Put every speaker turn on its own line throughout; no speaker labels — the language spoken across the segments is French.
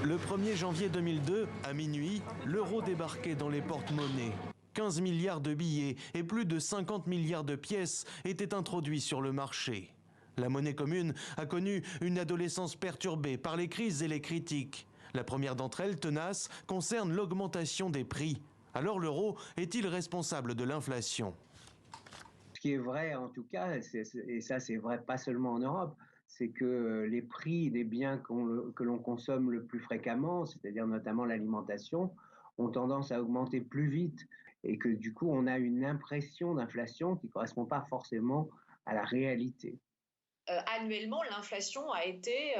Le 1er janvier 2002, à minuit, l'euro débarquait dans les porte-monnaies. 15 milliards de billets et plus de 50 milliards de pièces étaient introduits sur le marché. La monnaie commune a connu une adolescence perturbée par les crises et les critiques. La première d'entre elles, tenace, concerne l'augmentation des prix. Alors l'euro est-il responsable de l'inflation ?
Ce qui est vrai en tout cas, et ça c'est vrai pas seulement en Europe, c'est que les prix des biens que l'on consomme le plus fréquemment, c'est-à-dire notamment l'alimentation, ont tendance à augmenter plus vite et que du coup on a une impression d'inflation qui ne correspond pas forcément à la réalité.
Annuellement, l'inflation a été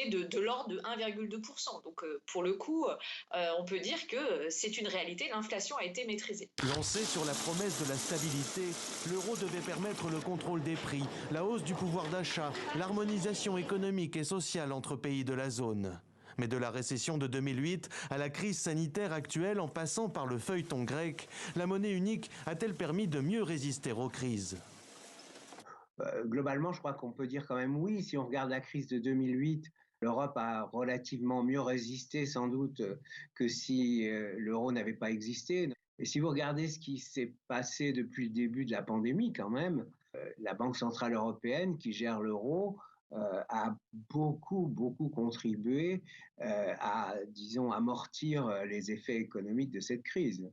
de l'ordre de 1,2%. Donc, pour le coup, on peut dire que c'est une réalité, l'inflation a été maîtrisée.
Lancé sur la promesse de la stabilité, l'euro devait permettre le contrôle des prix, la hausse du pouvoir d'achat, l'harmonisation économique et sociale entre pays de la zone. Mais de la récession de 2008 à la crise sanitaire actuelle en passant par le feuilleton grec, la monnaie unique a-t-elle permis de mieux résister aux crises ?
Globalement, je crois qu'on peut dire quand même oui. Si on regarde la crise de 2008, l'Europe a relativement mieux résisté sans doute que si l'euro n'avait pas existé. Et si vous regardez ce qui s'est passé depuis le début de la pandémie quand même, la Banque centrale européenne qui gère l'euro a beaucoup contribué à, disons, amortir les effets économiques de cette crise.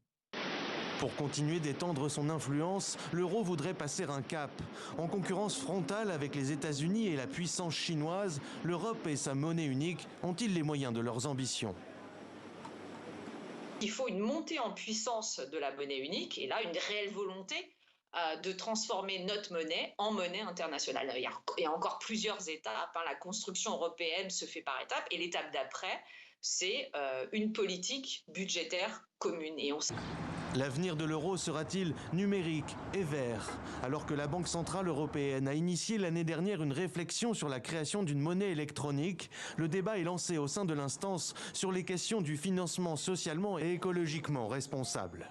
Pour continuer d'étendre son influence, l'euro voudrait passer un cap. En concurrence frontale avec les États-Unis et la puissance chinoise, l'Europe et sa monnaie unique ont-ils les moyens de leurs ambitions ?
Il faut une montée en puissance de la monnaie unique et là, une réelle volonté de transformer notre monnaie en monnaie internationale. Il y a encore plusieurs étapes. La construction européenne se fait par étapes et l'étape d'après, c'est une politique budgétaire commune.
L'avenir de l'euro sera-t-il numérique et vert ? Alors que la Banque centrale européenne a initié l'année dernière une réflexion sur la création d'une monnaie électronique, le débat est lancé au sein de l'instance sur les questions du financement socialement et écologiquement responsable.